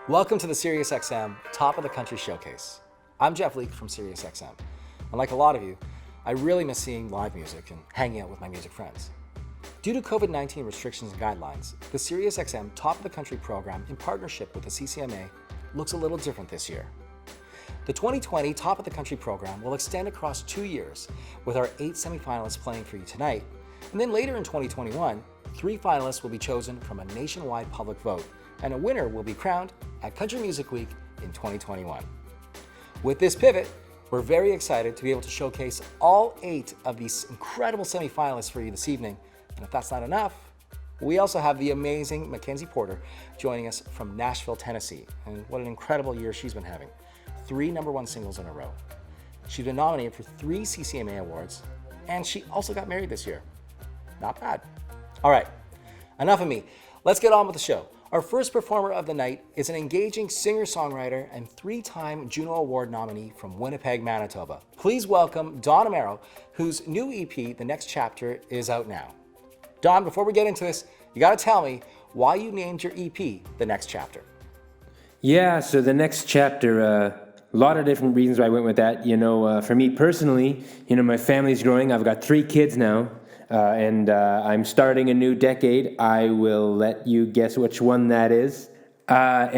Welcome to the SiriusXM Top of the Country Showcase. I'm Jeff Leake from SiriusXM. And like a lot of you, I really miss seeing live music and hanging out with my music friends. Due to COVID-19 restrictions and guidelines, the SiriusXM Top of the Country program in partnership with the CCMA looks a little different this year. The 2020 Top of the Country program will extend across 2 years with our 8 semi-finalists playing for you tonight, and then later in 2021, 3 finalists will be chosen from a nationwide public vote, and a winner will be crowned at Country Music Week in 2021. With this pivot, we're very excited to be able to showcase all 8 of these incredible semi-finalists for you this evening. And if that's not enough, we also have the amazing MacKenzie Porter joining us from Nashville, Tennessee. And what an incredible year she's been having. 3 #1 singles in a row. She's been nominated for 3 CCMA awards, and she also got married this year. Not bad. All right, enough of me. Let's get on with the show. Our first performer of the night is an engaging singer-songwriter and 3-time Juno Award nominee from Winnipeg, Manitoba. Please welcome Don Amero, whose new EP, The Next Chapter, is out now. Don, before we get into this, you gotta tell me why you named your EP The Next Chapter. Yeah, so The Next Chapter, a lot of different reasons why I went with that. For me personally, my family's growing. I've got 3 kids now. And I'm starting a new decade. I will let you guess which one that is. My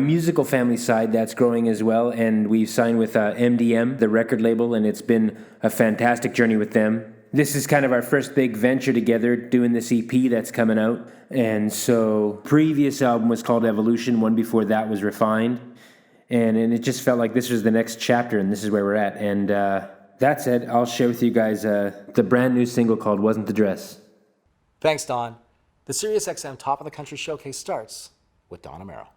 musical family side, that's growing as well. And we've signed with MDM, the record label, and it's been a fantastic journey with them. This is kind of our first big venture together, doing this EP that's coming out. And so previous album was called Evolution. One before that was Refined. And it just felt like this was the next chapter, and this is where we're at. And that said, I'll share with you guys the brand new single called Wasn't the Dress. Thanks, Don. The SiriusXM Top of the Country Showcase starts with Don Amero.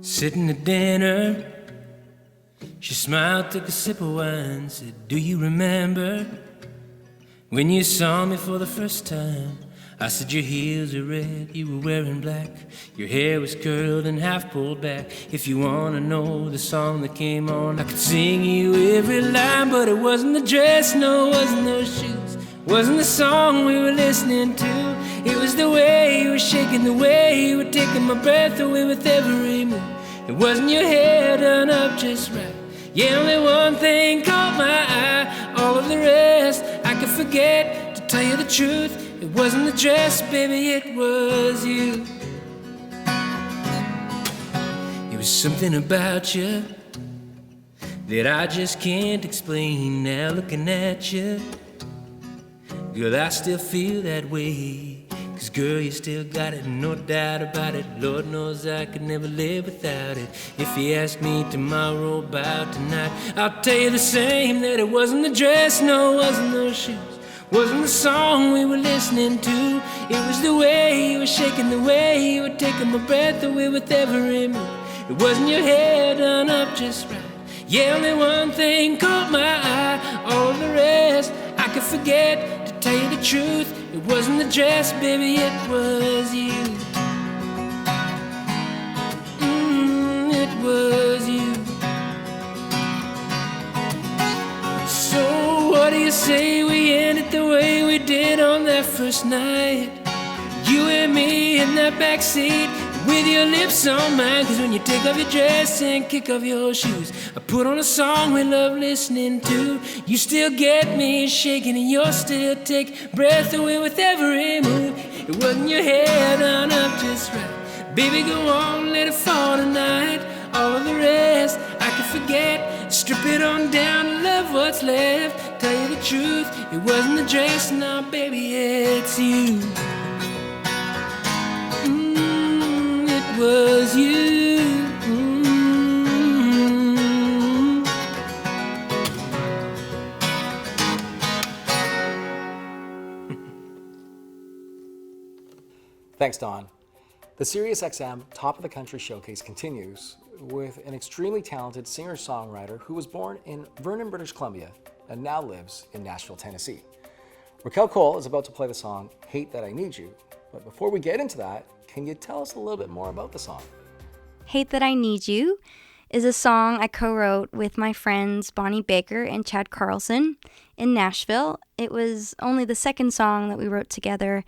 Sitting at dinner, she smiled, took a sip of wine, said, "Do you remember when you saw me for the first time?" I said, "Your heels are red, you were wearing black, your hair was curled and half pulled back. If you wanna know the song that came on, I could sing you every line, but it wasn't the dress, no, it wasn't those shoes, wasn't the song we were listening to. It was the way you were shaking, the way you were taking my breath away with every move. It wasn't your hair done up just right. Yeah, only one thing caught my eye, all of the rest I could forget. To tell you the truth, it wasn't the dress, baby, it was you. It was something about you that I just can't explain. Now looking at you, girl, I still feel that way. 'Cause girl, you still got it, no doubt about it. Lord knows I could never live without it. If you ask me tomorrow about tonight, I'll tell you the same, that it wasn't the dress, no, it wasn't those shoes, wasn't the song we were listening to. It was the way you were shaking, the way you were taking my breath away with every move. It wasn't your hair done up just right. Yeah, only one thing caught my eye, all of the rest I could forget. To tell you the truth, it wasn't the dress, baby, it was you. It was you. So what do you say we end it the way we did on that first night? You and me in that backseat with your lips on mine. 'Cause when you take off your dress and kick off your shoes, I put on a song we love listening to. You still get me shaking and you'll still take breath away with every move. It wasn't your hair done up just right. Baby, go on, let it fall tonight. All of the rest I can forget. Strip it on down and love what's left. Tell you the truth, it wasn't the dress, no, baby, it's you. It was you. Thanks, Don. The SiriusXM Top of the Country Showcase continues with an extremely talented singer-songwriter who was born in Vernon, British Columbia, and now lives in Nashville, Tennessee. Raquel Cole is about to play the song Hate That I Need You, but before we get into that, can you tell us a little bit more about the song? Hate That I Need You is a song I co-wrote with my friends Bonnie Baker and Chad Carlson in Nashville. It was only the second song that we wrote together,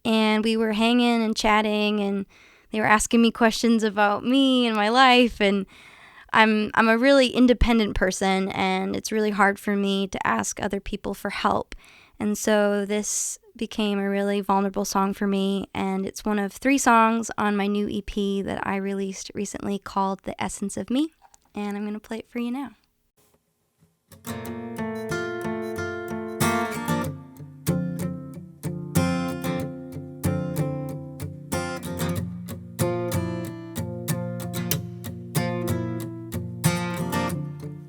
and we were hanging and chatting, and they were asking me questions about me and my life, and I'm a really independent person, and it's really hard for me to ask other people for help. And so this became a really vulnerable song for me, and it's one of 3 songs on my new EP that I released recently called The Essence of Me, and I'm going to play it for you now.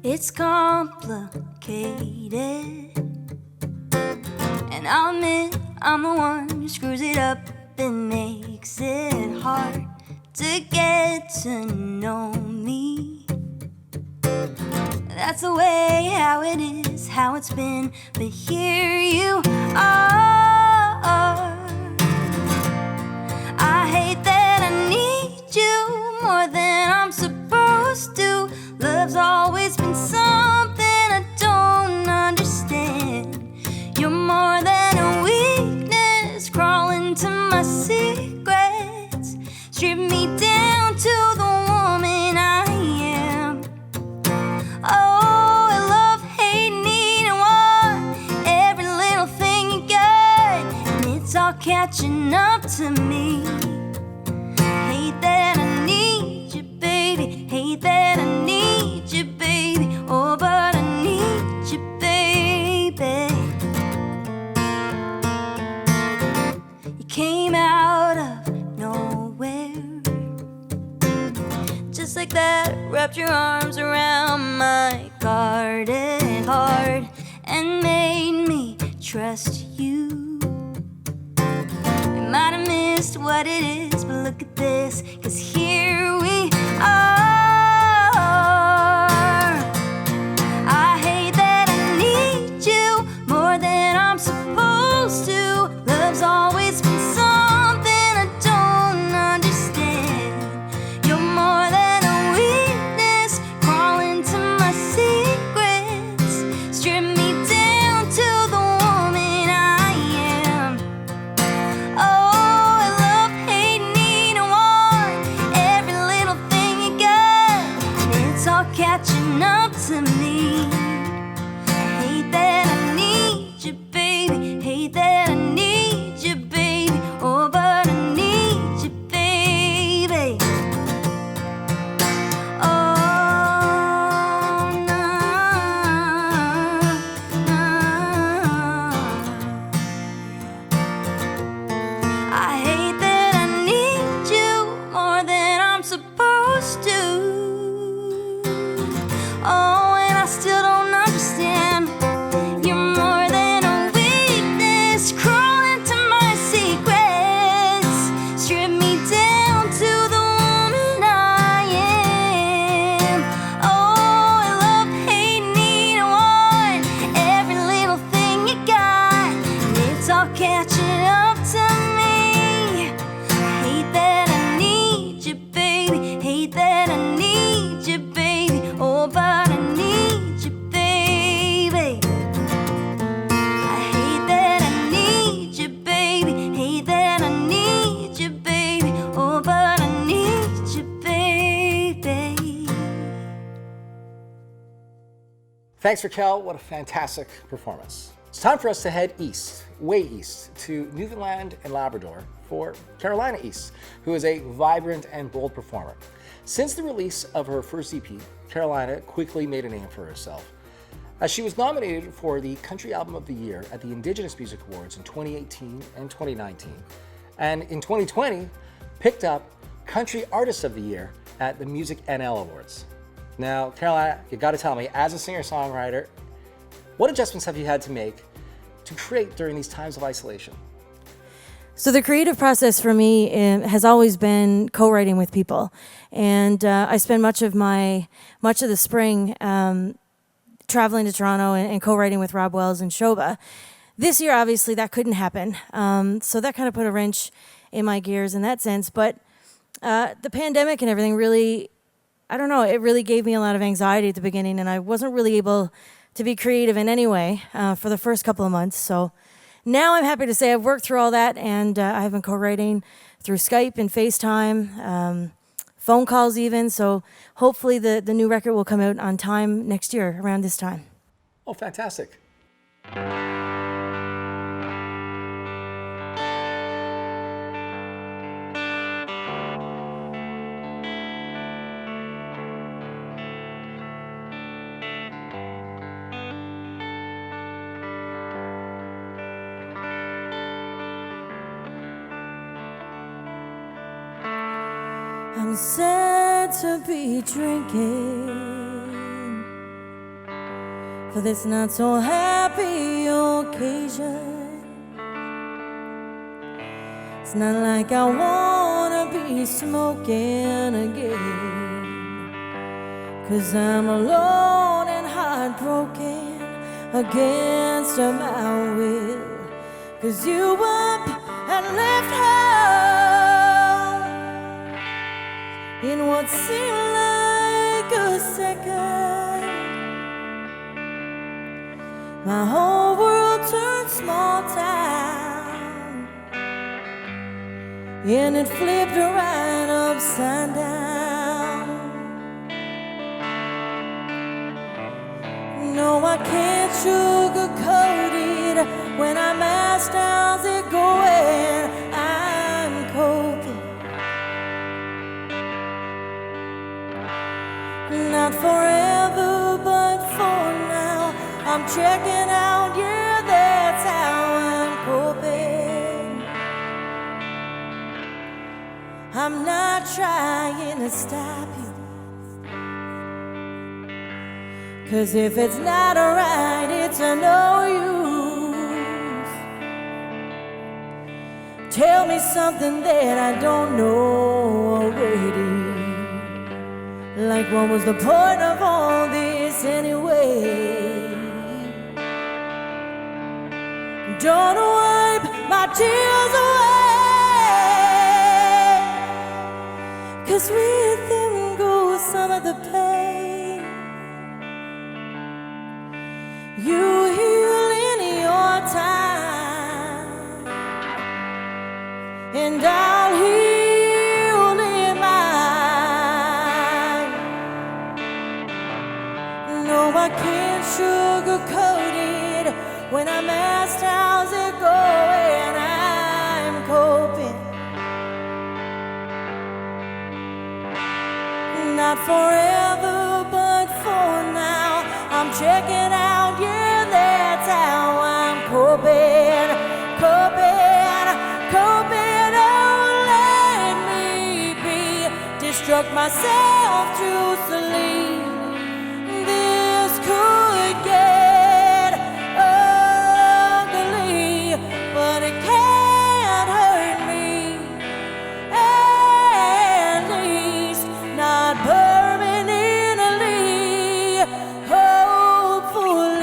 It's complicated, and I'll admit I'm the one who screws it up and makes it hard to get to know me. That's the way how it is, how it's been, but here you are. I hate that I need you more than I'm supposed to. Love's always been something I don't understand. You're more than a weakness, crawling to my secrets. Strip me down to the woman I am. Oh, I love, hate, need, and want every little thing you got, and it's all catching up to me. Hate that I need you, baby. Hate that I need you, baby. Oh, but I need you, baby. You came out of nowhere, just like that, wrapped your arms around my guarded heart and made me trust you. We might have missed what it is, but look at this, 'cause here we are. I hate that I need you more than I'm supposed to. Love's always been something I don't understand. You're more than a weakness, crawling to my secrets. Strip me down to the woman I am. Oh, I love, hate, need, and want every little thing you got, and it's all catching up to me. I hate that I need you, baby. Hate that I need you, baby. Oh, but I need you, baby. Oh, no, no. I hate that I need you more than I'm supposed to. Oh, and I still don't understand. You're more than a weakness, crawling to my secrets. Strip me down to the woman I am. Oh, I love, hate, need, and want every little thing you got, and it's all catching up to me. Hate that I need you, baby. Hate that I need you, baby. Oh, but I need you, baby. I hate that I need you, baby. Hate that I need you, baby. Oh, but I need you, baby. Thanks, Raquel. What a fantastic performance. It's time for us to head east, way east, to Newfoundland and Labrador for Carolina East, who is a vibrant and bold performer. Since the release of her first EP, Carolina quickly made a name for herself, as she was nominated for the Country Album of the Year at the Indigenous Music Awards in 2018 and 2019, and in 2020 picked up Country Artist of the Year at the Music NL Awards. Now, Carolina, you got to tell me, as a singer-songwriter, what adjustments have you had to make to create during these times of isolation? So the creative process for me has always been co-writing with people, and I spend much of the spring traveling to Toronto and co-writing with Rob Wells and Shoba. This year, obviously, that couldn't happen, so that kind of put a wrench in my gears in that sense. But the pandemic and everything really, I don't know, it really gave me a lot of anxiety at the beginning, and I wasn't really able to be creative in any way for the first couple of months. So now I'm happy to say I've worked through all that, and I've been co-writing through Skype and FaceTime, phone calls even. So hopefully the new record will come out on time next year around this time. Oh, fantastic. I'm sad to be drinking for this not so happy occasion. It's not like I wanna be smoking again, 'cause I'm alone and heartbroken against my will. 'Cause you up and left home in what seemed like a second. My whole world turned small town, and it flipped right upside down. No, I can't sugarcoat it. When I'm asked how's it going, I'm coping. Not forever, but for now, I'm checking out, yeah, that's how I'm coping. I'm not trying to stop you, 'cause if it's not right, it's a no use. Tell me something that I don't know already. Like, what was the point of all this anyway? Don't wipe my tears away, 'cause with them goes some of the pain. You heal in your time, and I'll heal in mine. No, I can't sugarcoat it. When I'm asked how's it going, I'm coping. Not forever, but for now, I'm checking out, yeah, that's how I'm coping. Coping, coping, oh, let me be. Destruct myself to sleep. This could get ugly, but it can't hurt me. At least not permanently, hopefully.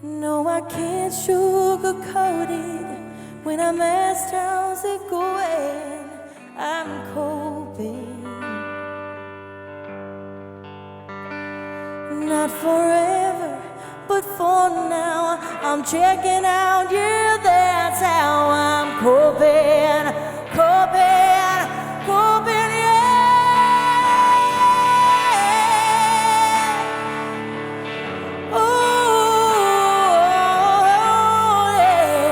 No, I can't sugarcoat it. When I'm asked how's it going, I'm coping. Not forever, but for now, I'm checking out, yeah, that's how I'm coping. Coping, coping, yeah. Oh, yeah.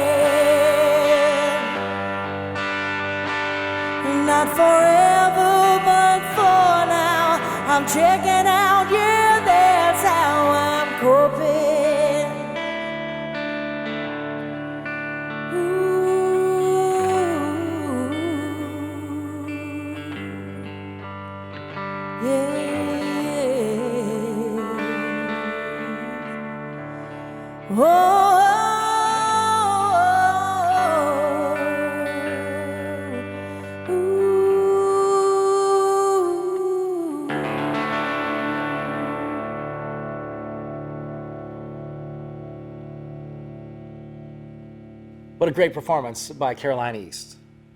Not forever, but for now, I'm checking out, yeah, that's how I'm coping. Ooh, yeah. What a great performance by Carolina East.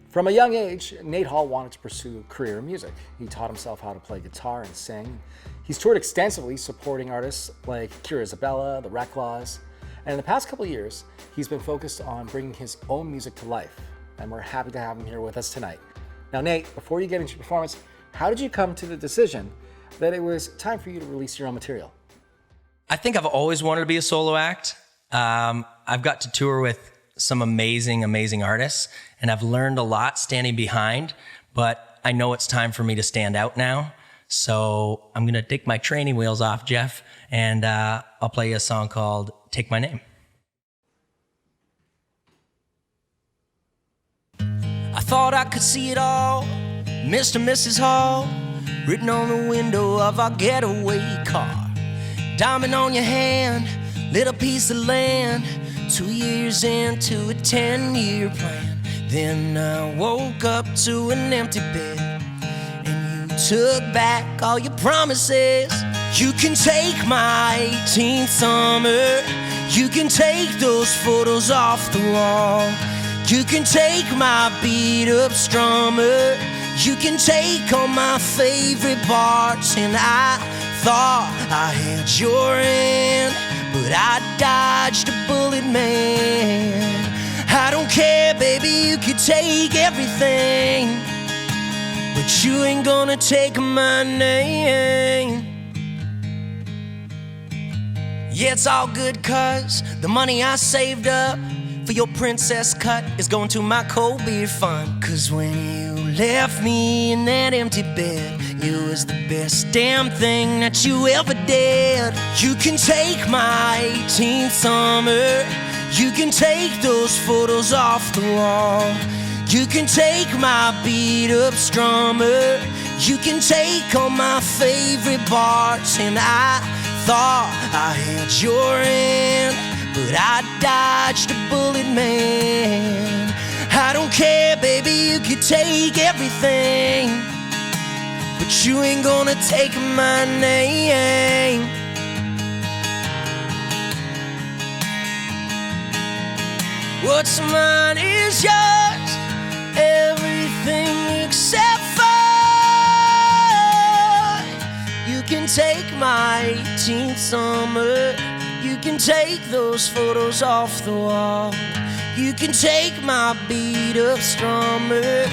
From a young age, Nate Hall wanted to pursue a career in music. He taught himself how to play guitar and sing. He's toured extensively supporting artists like Kira Isabella, the Reclaws, and in the past couple of years, he's been focused on bringing his own music to life, and we're happy to have him here with us tonight. Now, Nate, before you get into your performance, how did you come to the decision that it was time for you to release your own material? I think I've always wanted to be a solo act. I've got to tour with some amazing artists, and I've learned a lot standing behind, but I know it's time for me to stand out now. So I'm going to take my training wheels off, Jeff, and I'll play you a song called Take My Name. I thought I could see it all, Mr. and Mrs. Hall, written on the window of our getaway car. Diamond on your hand, little piece of land, 2 years into a 10-year plan. Then I woke up to an empty bed, and you took back all your promises. You can take my 18th summer, you can take those photos off the wall. You can take my beat-up strummer, you can take all my favorite parts. And I thought I had your hand, but I dodged a bullet, man. I don't care, baby, you could take everything, but you ain't gonna take my name. Yeah, it's all good, cause the money I saved up for your princess cut is going to my cold beer fund. Cause when you left me in that empty bed, it was the best damn thing that you ever did. You can take my 18th summer, you can take those photos off the wall. You can take my beat-up strummer, you can take all my favorite parts. And I thought I had your hand, but I dodged a bullet, man. I don't care, baby, you could take everything, but you ain't gonna take my name. What's mine is yours, everything except for you can take my 18th summer, you can take those photos off the wall. You can take my beat-up strummer,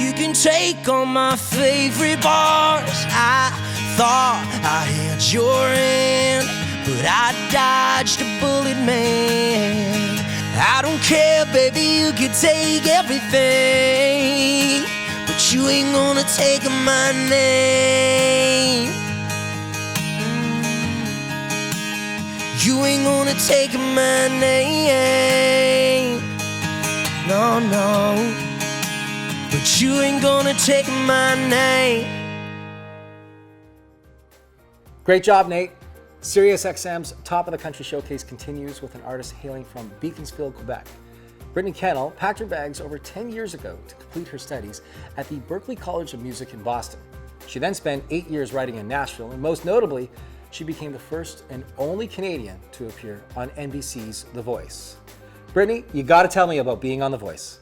you can take all my favorite bars. I thought I had your hand, but I dodged a bullet, man. I don't care, baby, you can take everything, but you ain't gonna take my name. You ain't gonna take my name. No, no, but you ain't gonna take my name. Great job, Nate. SiriusXM's Top of the Country Showcase continues with an artist hailing from Beaconsfield, Quebec. Brittany Kennell packed her bags over 10 years ago to complete her studies at the Berklee College of Music in Boston. She then spent 8 years writing in Nashville, and most notably, she became the first and only Canadian to appear on NBC's The Voice. Brittany, you gotta tell me about being on The Voice.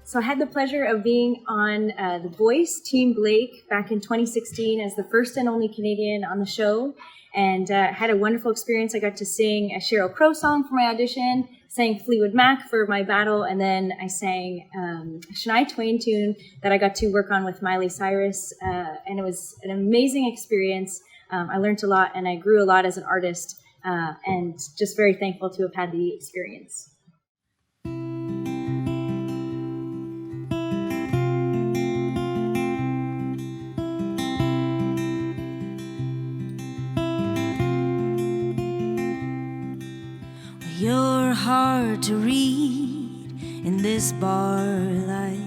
So I had the pleasure of being on The Voice, Team Blake, back in 2016 as the first and only Canadian on the show, and had a wonderful experience. I got to sing a Sheryl Crow song for my audition, sang Fleetwood Mac for my battle, and then I sang a Shania Twain tune that I got to work on with Miley Cyrus, and it was an amazing experience. I learned a lot, and I grew a lot as an artist, and just very thankful to have had the experience. You're hard to read in this bar light.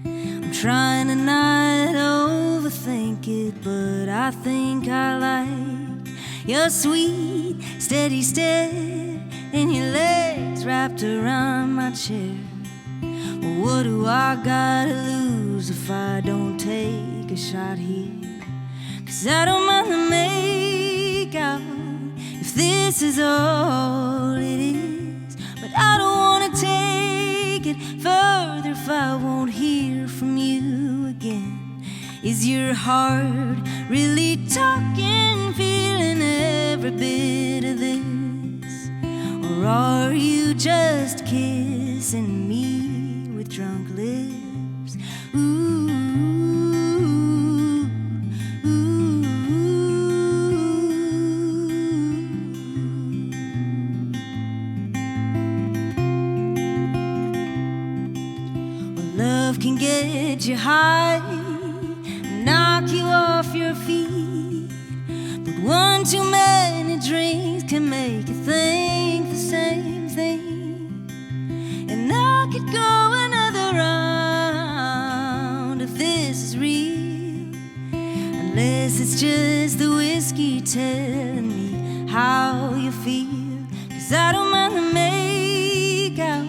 I'm trying to not overthink it, but I think I like your sweet, steady stare and your legs wrapped around my chair. Well, what do I gotta lose if I don't take a shot here? 'Cause I don't mind the makeout if this is all it is, but I don't wanna take it further if I won't hear Is your heart really talking, feeling every bit of this? Or are you just kissing me with drunk lips? Ooh, ooh, well, love can get you high, knock you off your feet, but one too many drinks can make you think the same thing. And I could go another round if this is real, unless it's just the whiskey telling me how you feel. 'Cause I don't mind the make out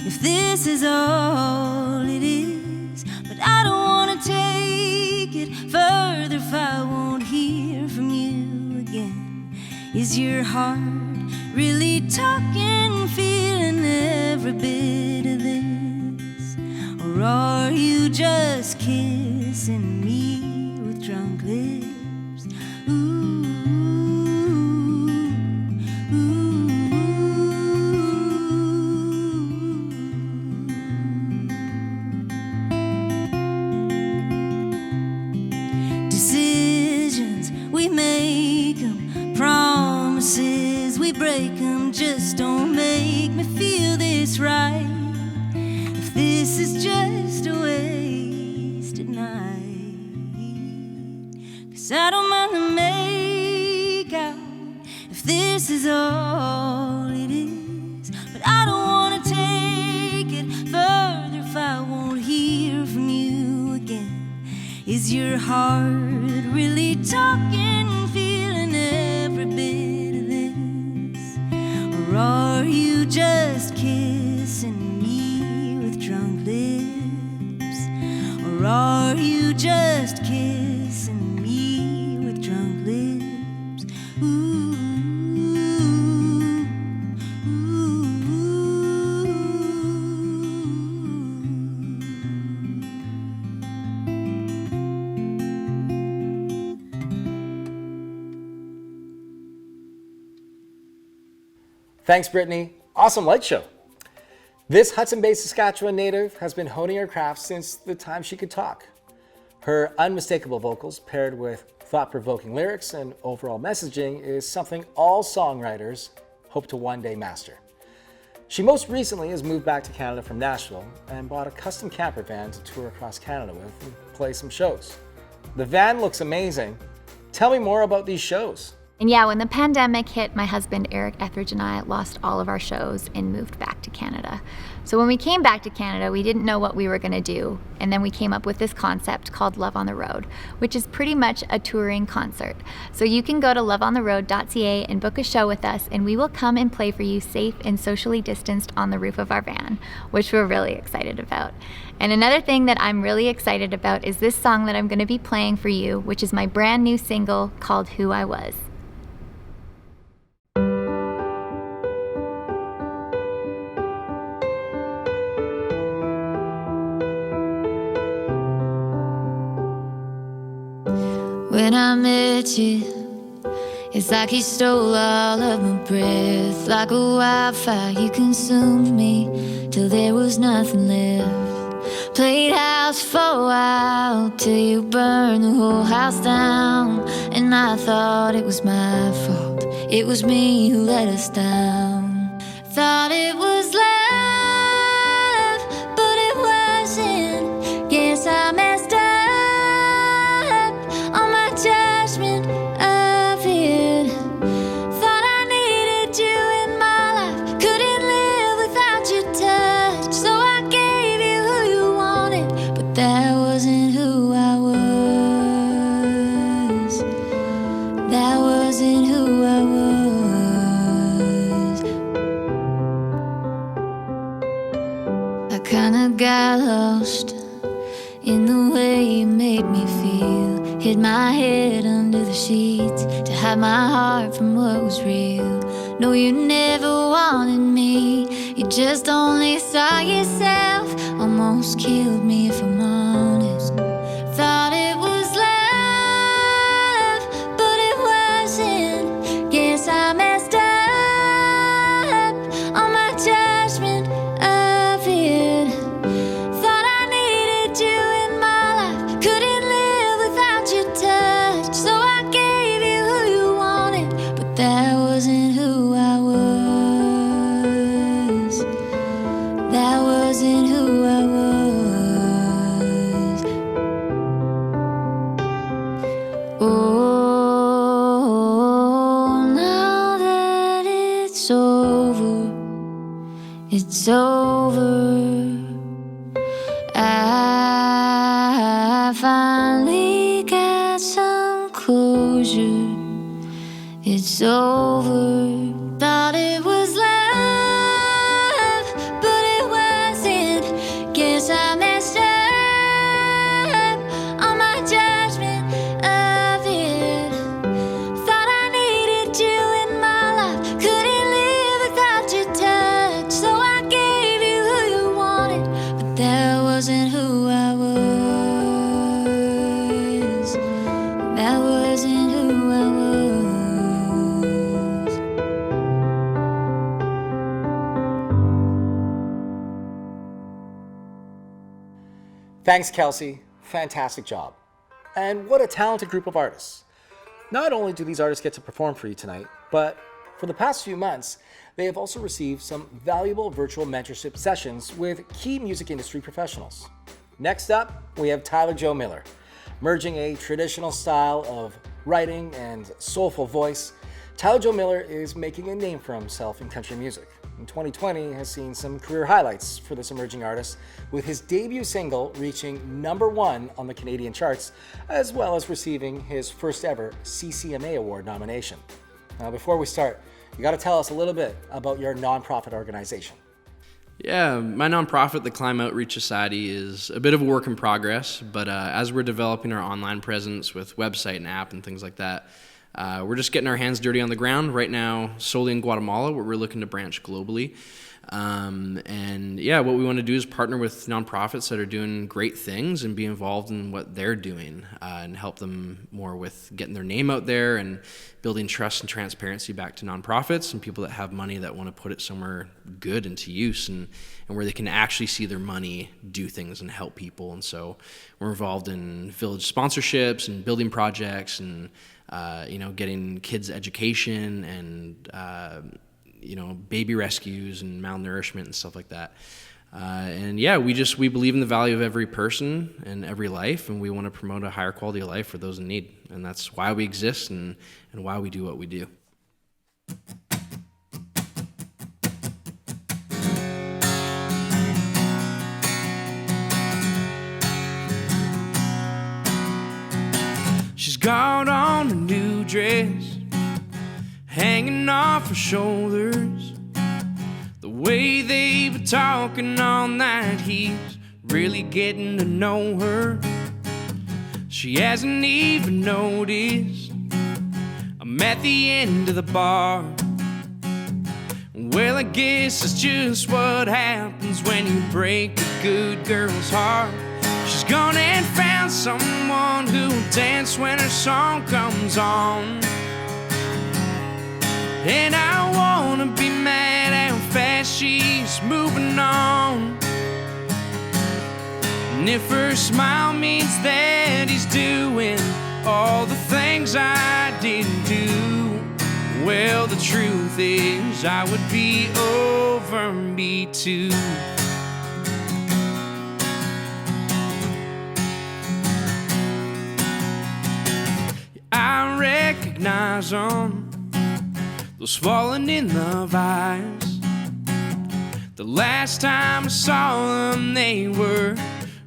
if this is all it is, but I don't wanna take it further if I won't hear from you again. Is your heart really talking, feeling every bit of this? Or are you just kissing me with drunk lips? Ooh, ooh. Decisions, we make them. Promises, we break them. Just don't make me feel this right. If this is just a wasted night, 'cause I don't mind the make out if this is all it is, but I don't wanna take it further if I won't hear from you again. Is your heart really talking, feeling every bit of this? Or are you just kissing me with drunk lips? Or are you just kissing me with drunk lips? Ooh, ooh, Thanks, Brittany. Awesome light show. This Hudson Bay, Saskatchewan native has been honing her craft since the time she could talk. Her unmistakable vocals paired with thought-provoking lyrics and overall messaging is something all songwriters hope to one day master. She most recently has moved back to Canada from Nashville and bought a custom camper van to tour across Canada with and play some shows. The van looks amazing. Tell me more about these shows. And yeah, when the pandemic hit, my husband Eric Etheridge and I lost all of our shows and moved back to Canada. So when we came back to Canada, we didn't know what we were gonna do. And then we came up with this concept called Love on the Road, which is pretty much a touring concert. So you can go to loveontheroad.ca and book a show with us, and we will come and play for you safe and socially distanced on the roof of our van, which we're really excited about. And another thing that I'm really excited about is this song that I'm gonna be playing for you, which is my brand new single called Who I Was. When I met you, it's like you stole all of my breath. Like a wildfire, you consumed me till there was nothing left. Played house for a while till you burned the whole house down. And I thought it was my fault, it was me who let us down. Thought it was love, but it wasn't. Guess I messed up on my judgment of it. Thought I needed you in my life, couldn't live without your touch. So I gave you who you wanted, but that wasn't who I was. That wasn't who I was. I kinda got lost in the way you made me feel. Hid my head under the sheets to hide my heart from what was real. No, you never wanted me, you just only saw yourself. Almost killed me if I'm honest. Thought it was I finally got some closure. It's over. Thought it was love, but it wasn't. Guess I messed up on my judgment of it. Thought I needed you in my life. Couldn't live without your touch. So I gave you who you wanted, but that wasn't who I was. That wasn't who I was. Thanks, Kelsey. Fantastic job. And what a talented group of artists. Not only do these artists get to perform for you tonight, but for the past few months, they have also received some valuable virtual mentorship sessions with key music industry professionals. Next up, we have Tyler Joe Miller. Merging a traditional style of writing and soulful voice, Tyler Joe Miller is making a name for himself in country music. And 2020 has seen some career highlights for this emerging artist, with his debut single reaching #1 on the Canadian charts, as well as receiving his first ever CCMA Award nomination. Now, before we start, you got to tell us a little bit about your nonprofit organization. Yeah, my nonprofit, the Climb Outreach Society, is a bit of a work in progress, but as we're developing our online presence with website and app and things like that, we're just getting our hands dirty on the ground right now, solely in Guatemala, where we're looking to branch globally. And yeah, what we want to do is partner with nonprofits that are doing great things and be involved in what they're doing, and help them more with getting their name out there and building trust and transparency back to nonprofits and people that have money that want to put it somewhere good into use, and where they can actually see their money do things and help people. And so we're involved in village sponsorships and building projects and getting kids education and baby rescues and malnourishment and stuff like that. And yeah, we believe in the value of every person and every life, and we want to promote a higher quality of life for those in need. And that's why we exist and why we do what we do. She's got on a new dress, hanging off her shoulders. The way they were talking all night, he's really getting to know her. She hasn't even noticed I'm at the end of the bar. Well, I guess it's just what happens when you break a good girl's heart. She's gone and found someone who'll dance when her song comes on. And I wanna be mad how fast she's moving on. And if her smile means that he's doing all the things I didn't do, well, the truth is I would be over me too. I recognize them, those falling in love eyes. The last time I saw them, they were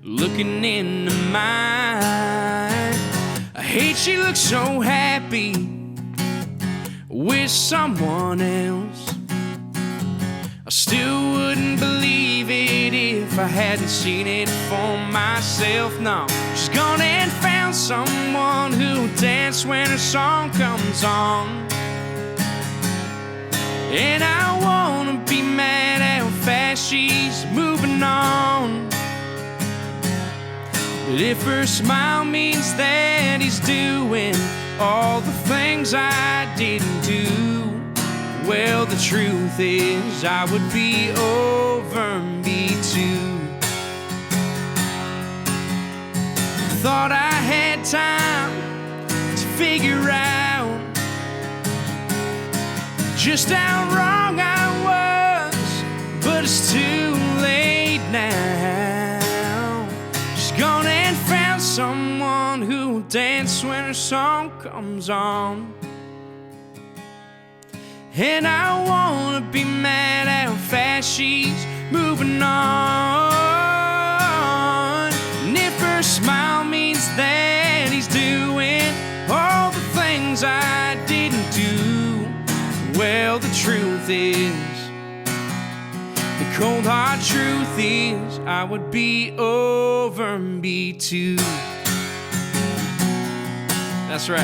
looking into mine. I hate she looks so happy with someone else. I still wouldn't believe it if I hadn't seen it for myself. No, she's gone and found someone who'll dance when her song comes on. And I wanna be mad how fast she's moving on. But if her smile means that he's doing all the things I didn't do, well, the truth is I would be over me too. Thought I had time to figure out just how wrong I was, but it's too late now. She's gone and found someone who'll dance when her song comes on. And I wanna be mad how fast she's moving on. truth is, the cold hard truth is, I would be over me too. That's right.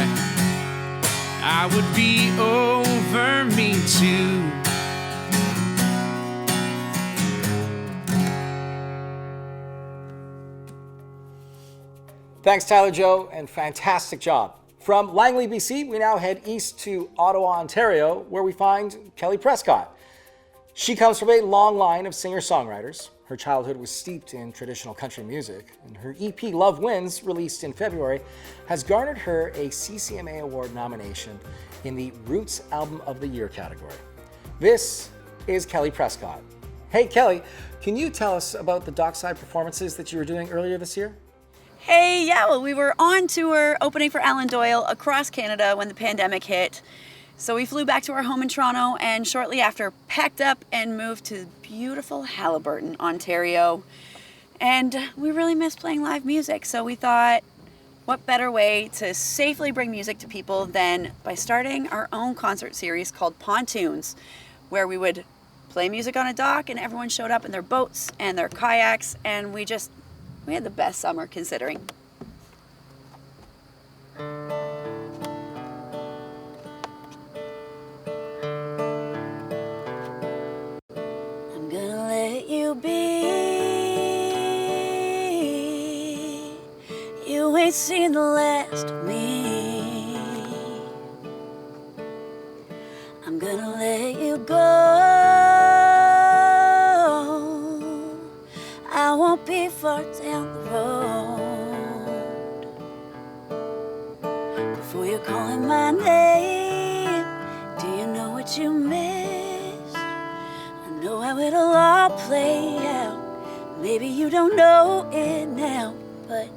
I would be over me too. Thanks, Tyler Joe, and fantastic job. From Langley, BC, we now head east to Ottawa, Ontario, where we find Kelly Prescott. She comes from a long line of singer-songwriters. Her childhood was steeped in traditional country music, and her EP Love Wins, released in February, has garnered her a CCMA Award nomination in the Roots Album of the Year category. This is Kelly Prescott. Hey Kelly, can you tell us about the Dockside performances that you were doing earlier this year? Hey, yeah, well, we were on tour opening for Alan Doyle across Canada when the pandemic hit. So we flew back to our home in Toronto and shortly after packed up and moved to beautiful Haliburton, Ontario. And we really miss playing live music, so we thought, what better way to safely bring music to people than by starting our own concert series called Pontoons, where we would play music on a dock and everyone showed up in their boats and their kayaks, and we had the best summer considering. I'm gonna let you be. You ain't seen the last of me. I'm gonna let you go. I won't be far down the road. Before you're calling my name, do you know what you missed? I know how it'll all play out. Maybe you don't know it now, but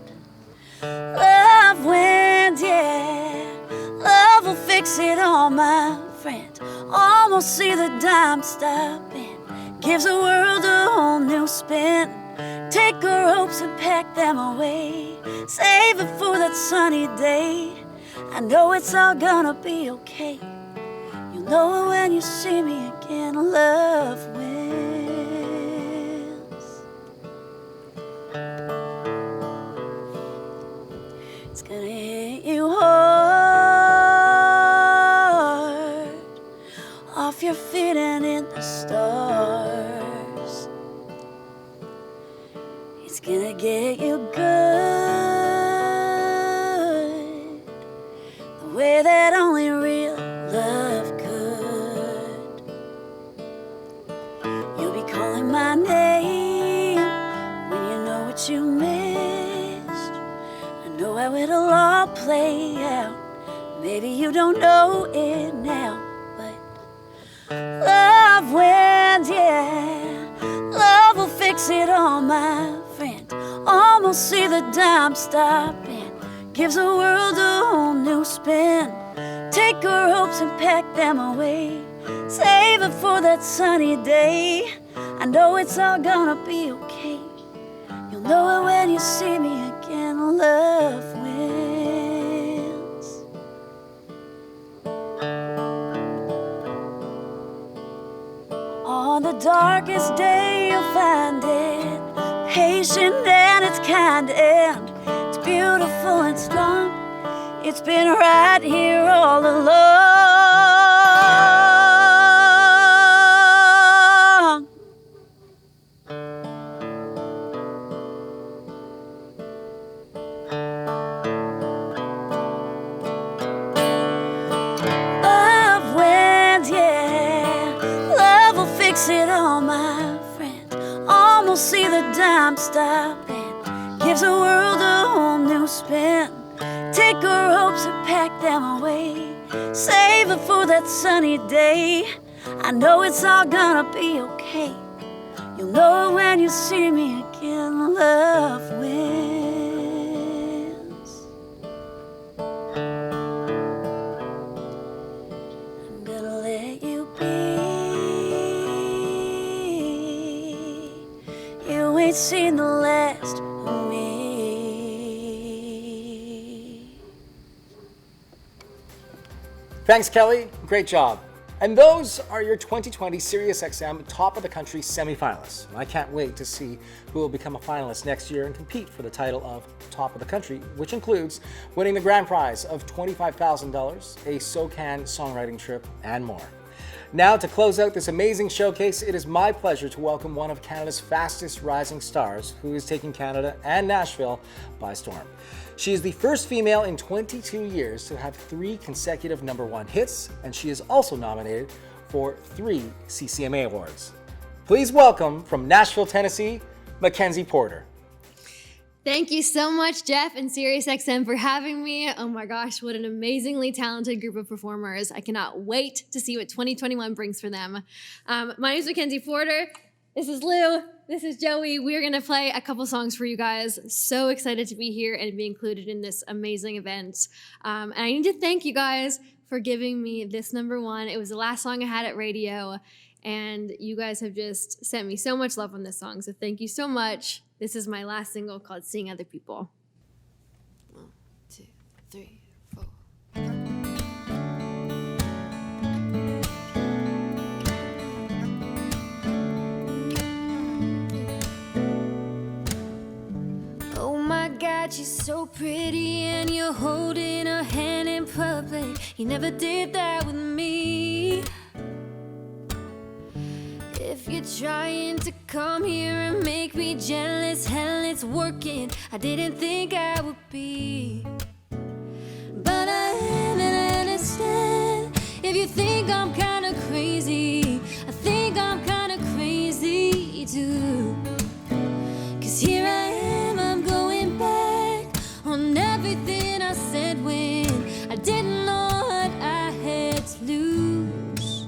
love wins, yeah. Love will fix it all, my friend. Almost see the dime stopping. Gives the world a whole new spin. Take our hopes and pack them away. Save it for that sunny day. I know it's all gonna be okay. You'll know it when you see me again. Love wins. It's gonna hit you hard, off your feet and in the stars. It's gonna get you good, the way that only real love could. You'll be calling my name when you know what you missed. I know how it'll all play out. Maybe you don't know it now, but love wins, yeah. Love will fix it all, my friend. Almost see the dime stopping. Gives the world a whole new spin. Take our hopes and pack them away. Save it for that sunny day. I know it's all gonna be okay. You'll know it when you see me again. Love wins. On the darkest day you'll find it patient and it's kind and it's beautiful and strong. It's been right here all along. Love wins, yeah. Love will fix it all, my friend. Almost see the dime stopping. Gives the world a whole new spin. Take our hopes and pack them away. Save it for that sunny day. I know it's all gonna be okay. You'll know it when you see me again. Love wins. I'm gonna let you be. You ain't seen the last of me. Thanks, Kelly. Great job. And those are your 2020 SiriusXM Top of the Country semi-finalists. And I can't wait to see who will become a finalist next year and compete for the title of Top of the Country, which includes winning the grand prize of $25,000, a SoCan songwriting trip, and more. Now, to close out this amazing showcase, it is my pleasure to welcome one of Canada's fastest rising stars, who is taking Canada and Nashville by storm. She is the first female in 22 years to have 3 consecutive #1 hits, and she is also nominated for 3 CCMA awards. Please welcome, from Nashville, Tennessee, MacKenzie Porter. Thank you so much, Jeff and SiriusXM, for having me. Oh my gosh, what an amazingly talented group of performers. I cannot wait to see what 2021 brings for them. My name is MacKenzie Porter. This is Lou. This is Joey. We're going to play a couple songs for you guys. So excited to be here and be included in this amazing event. And I need to thank you guys for giving me this #1. It was the last song I had at radio, and you guys have just sent me so much love on this song. So thank you so much. This is my last single called Seeing Other People. 1, 2, 3, 4. Oh my God, she's so pretty, and you're holding her hand in public. You never did that with me. If you're trying to come here and make me jealous, hell, it's working. I didn't think I would be, but I am, and I understand. If you think I'm kinda crazy, I think I'm kinda crazy too. 'Cause here I am, I'm going back on everything I said when I didn't know what I had to lose.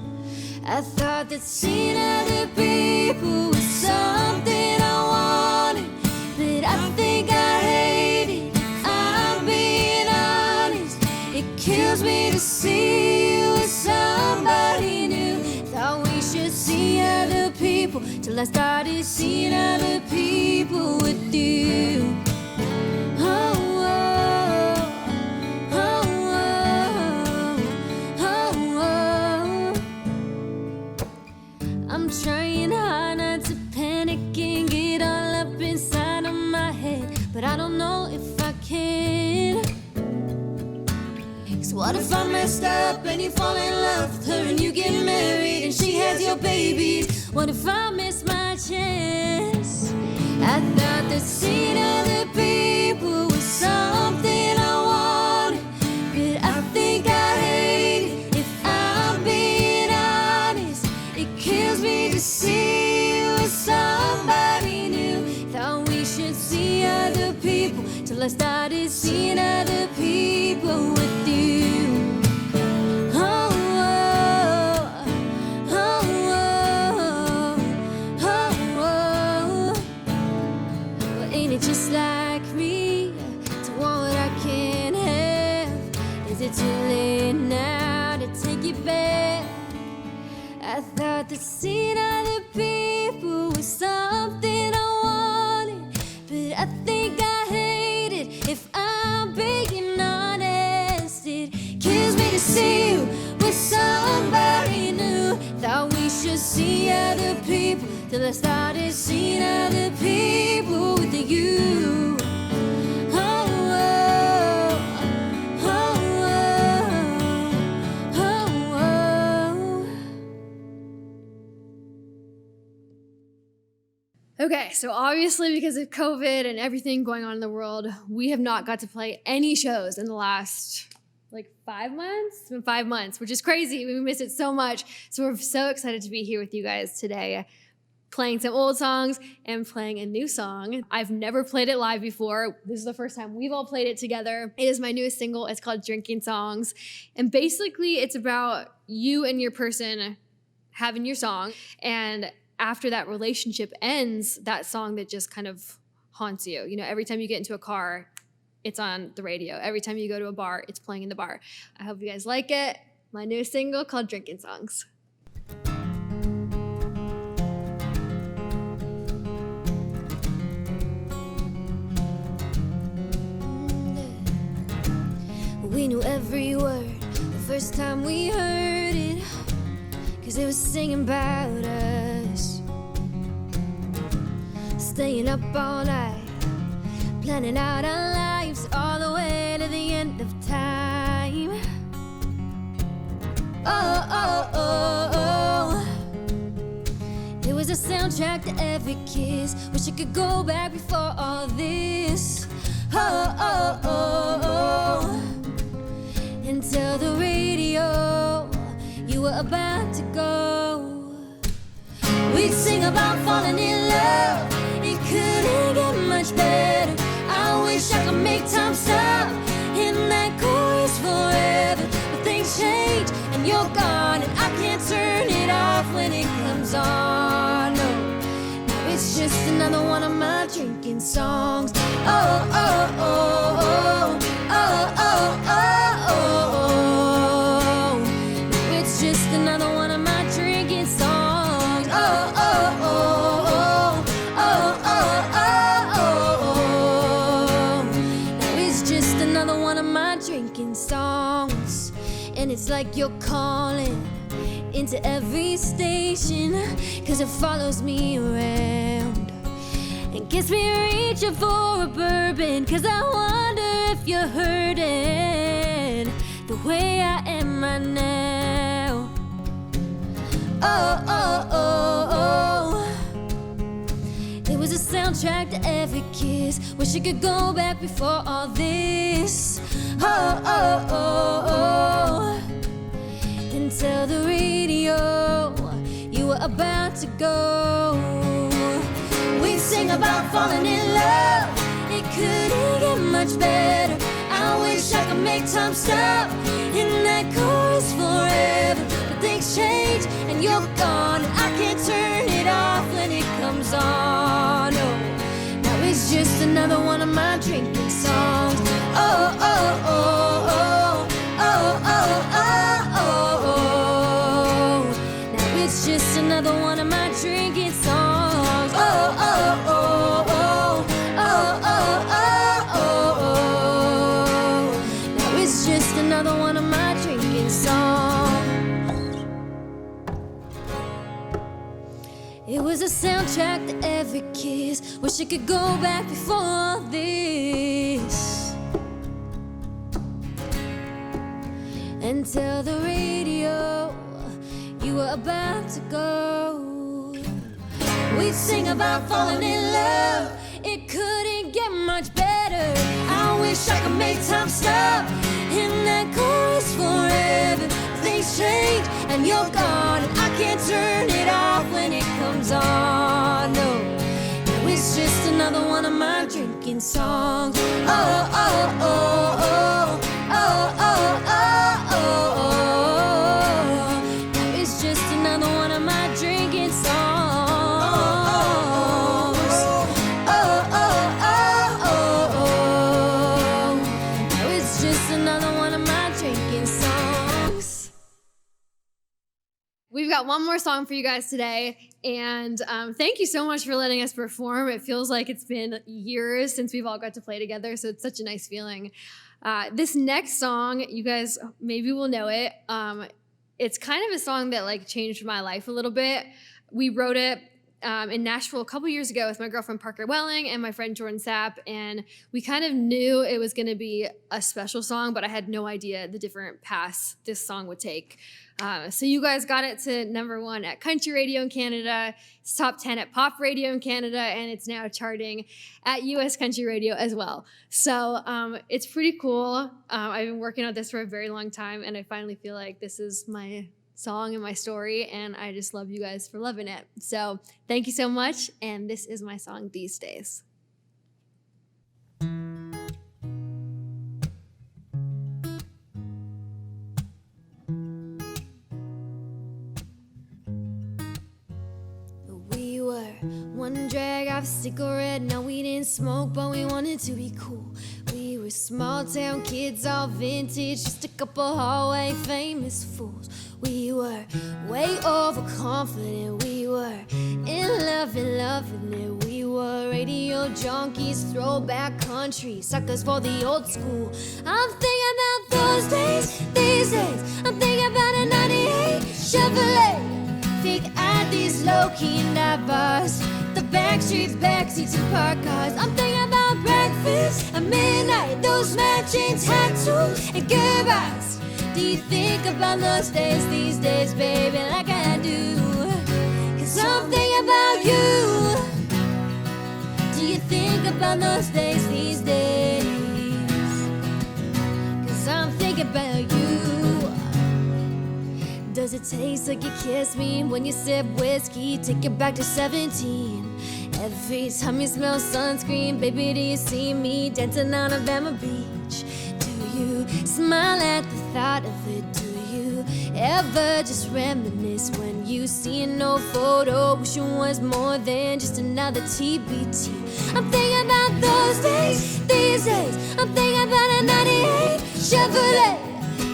I thought that seeing other people was something I wanted, but I think I hate it. I'm being honest. It kills me to see you with somebody new. Thought we should see other people till I started seeing other people with you. Oh, oh, oh, oh, oh, oh. I'm trying hard not to panic and get all up inside of my head, but I don't know if I can. 'Cause what if I messed up and you fall in love with her and you get married and she has your babies? What if I miss my chance? I thought that seeing other people was something I wanted, but I think I hate it. If I'm being honest, it kills me to see you with somebody new. Thought we should see other people till I started seeing other people with you. Oh, oh, oh, oh, oh, oh. Well, ain't it just like me to want what I can't have? Is it too late now to take it back? I thought that seeing other people was something I wanted, but I think I hate it. If I'm being honest, it kills me to see you with somebody new. Thought we should see other people till I started seeing other people with you. Oh, oh, oh, oh, oh, oh. Okay, so obviously because of COVID and everything going on in the world, we have not got to play any shows in the last 5 months. It's been 5 months, which is crazy. We miss it so much. So we're so excited to be here with you guys today, playing some old songs and playing a new song. I've never played it live before. This is the first time we've all played it together. It is my newest single. It's called Drinking Songs. And basically it's about you and your person having your song, and after that relationship ends, that song that just kind of haunts you. You know, every time you get into a car, it's on the radio. Every time you go to a bar, it's playing in the bar. I hope you guys like it. My new single called Drinking Songs. We knew every word the first time we heard it. 'cause they were singing about us. Staying up all night, planning out our lives all the way to the end of time. Oh, oh, oh, oh. It was a soundtrack to every kiss. Wish I could go back before all this. Oh, oh, oh, oh. And tell the radio you were about to go. We'd sing about falling in love. It couldn't get much better. I wish I could make time stop in that chorus forever. But things change and you're gone, and I can't turn it off when it comes on. No, now it's just another one of my drinking songs. Oh, oh, oh, oh, oh, oh, oh, oh. Now it's just another one of my drinking songs. Oh, oh, oh, oh, oh, oh, oh, oh. Now it's just another one of my drinking songs. And it's like you're calling into every station, 'cause it follows me around and gets me reaching for a bourbon, 'cause I wonder if you're hurting the way I am right now. Oh, oh, oh, oh. It was a soundtrack to every kiss. Wish I could go back before all this. Oh, oh, oh, oh. And tell the radio you were about to go. We'd sing about falling in love. It couldn't get much better. I wish I could make time stop in that chorus forever. But things change and you're gone, and I can't turn it off when it comes on. Oh, now it's just another one of my drinking songs. Oh, oh, oh, oh, oh, oh, oh, oh, oh. Now it's just another one of my drinking songs. Oh, oh, oh, oh, oh, oh, oh, oh. Now it's just another one of my drinking songs. It was a soundtrack to every kiss. Wish I could go back before all this and tell the radio you were about to go. We'd sing about falling in love. It couldn't get much better. I wish I could make time stop in that chorus forever. Things change and you're gone, and I can't turn it off when it comes on. No, now it's just another one of my drinking songs. Oh, oh, oh, oh, oh, oh, oh, oh, oh. Now it's just another one of my drinking songs. Oh, oh, oh, oh, oh. Now it's just another one of my drinking songs. We've got one more song for you guys today, and thank you so much for letting us perform. It feels like it's been years since we've all got to play together, so it's such a nice feeling. This next song, you guys maybe will know it. It's kind of a song that like changed my life a little bit. We wrote it in Nashville a couple years ago with my girlfriend Parker Welling and my friend Jordan Sapp, and we kind of knew it was going to be a special song, but I had no idea the different paths this song would take. So you guys got it to #1 at country radio in Canada, it's top 10 at pop radio in Canada, and it's now charting at US country radio as well. So it's pretty cool. I've been working on this for a very long time, and I finally feel like this is my song and my story, and I just love you guys for loving it. So thank you so much, and this is my song These Days. We were one drag off a cigarette. Now we didn't smoke, but we wanted to be cool. We were small town kids, all vintage, just a couple hallway famous fools. We were way overconfident. We were in love and loving it. We were radio junkies, throwback country, suckers for the old school. I'm thinking about those days, these days. I'm thinking about a '98 Chevrolet. these low-key neighbors, the backstreets, backseats, and park cars. I'm thinking about breakfast at midnight, those matching tattoos and goodbyes. Do you think about those days these days, baby, like I do? 'Cause I'm thinking about you. Do you think about those days these days? 'Cause I'm thinking about you. Does it taste like you kissed me when you sip whiskey? Take it back to 17. Every time you smell sunscreen, baby, do you see me dancing on a Bama beach? Do you smile at the thought of it? Do you ever just reminisce when you see an old photo, wish it was more than just another TBT? I'm thinking about those days, these days. I'm thinking about a 98 Chevrolet.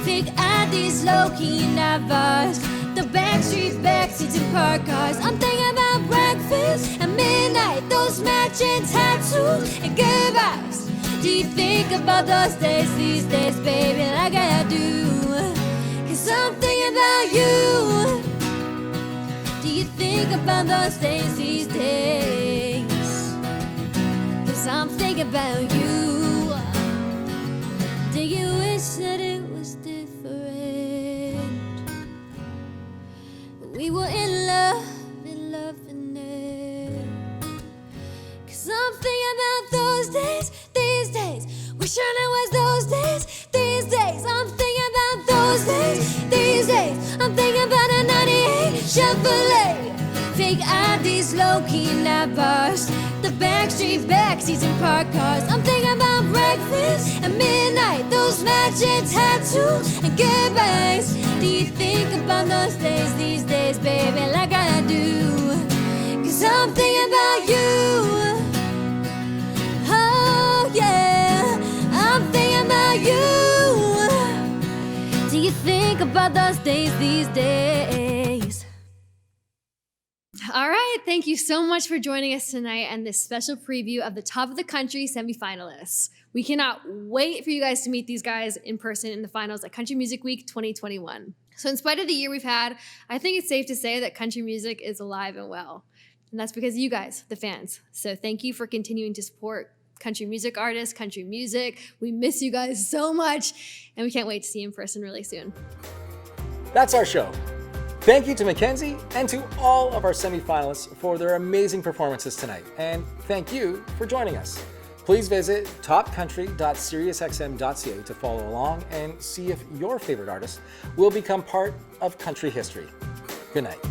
Big IDs, low-key neighbors, the backstreets, backseats, and park cars. I'm thinking about breakfast at midnight, those matching tattoos and goodbyes. Do you think about those days these days, baby, like I do? 'Cause I'm thinking about you. Do you think about those days these days? 'Cause I'm thinking about you. Do you wish that it was different? We were in love and it. 'Cause I'm thinking about those days, these days. Wishing it was those days, these days. I'm thinking about those days, these days. I'm thinking about a 98 Chevrolet. Fake IDs, low-key neighbors, the backstreet, backseats, and park cars. I'm thinking about breakfast at midnight, those matching tattoos and goodbyes. Do you think about those days these days, baby, like I do? 'Cause I'm thinking about you. Oh yeah, I'm thinking about you. Do you think about those days these days? All right, thank you so much for joining us tonight and this special preview of the Top of the Country semi-finalists. We cannot wait for you guys to meet these guys in person in the finals at Country Music Week 2021. So in spite of the year we've had, I think it's safe to say that country music is alive and well. And that's because of you guys, the fans. So thank you for continuing to support country music artists, country music. We miss you guys so much, and we can't wait to see you in person really soon. That's our show. Thank you to MacKenzie and to all of our semi-finalists for their amazing performances tonight. And thank you for joining us. Please visit topcountry.siriusxm.ca to follow along and see if your favorite artist will become part of country history. Good night.